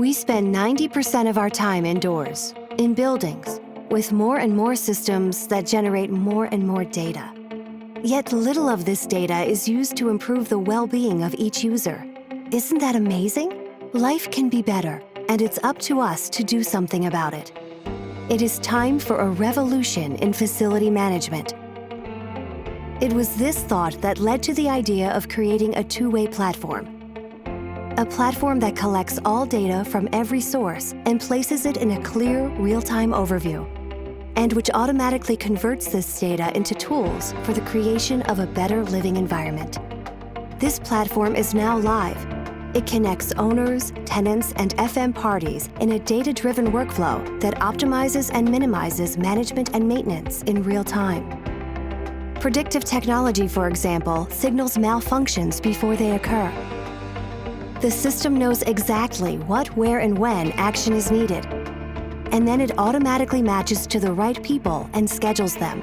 We spend 90% of our time indoors, in buildings, with more and more systems that generate more and more data. Yet little of this data is used to improve the well-being of each user. Isn't that amazing? Life can be better, and it's up to us to do something about it. It is time for a revolution in facility management. It was this thought that led to the idea of creating a two-way platform. A platform that collects all data from every source and places it in a clear, real-time overview, and which automatically converts this data into tools for the creation of a better living environment. This platform is now live. It connects owners, tenants, and FM parties in a data-driven workflow that optimizes and minimizes management and maintenance in real time. Predictive technology, for example, signals malfunctions before they occur. The system knows exactly what, where, and when action is needed, and then it automatically matches to the right people and schedules them.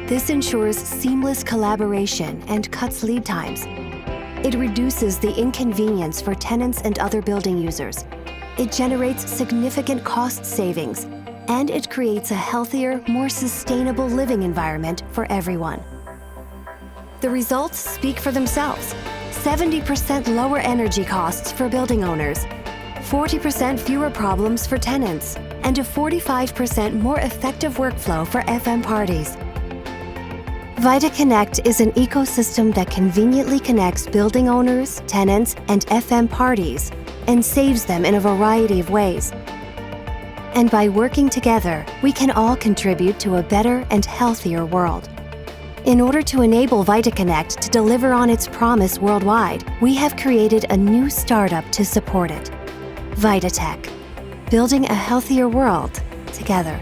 This ensures seamless collaboration and cuts lead times. It reduces the inconvenience for tenants and other building users. It generates significant cost savings, and it creates a healthier, more sustainable living environment for everyone. The results speak for themselves. 70% lower energy costs for building owners, 40% fewer problems for tenants, and a 45% more effective workflow for FM parties. VitaConnect is an ecosystem that conveniently connects building owners, tenants, and FM parties and saves them in a variety of ways. And by working together, we can all contribute to a better and healthier world. In order to enable VitaConnect to deliver on its promise worldwide, we have created a new startup to support it. VitaTech, building a healthier world together.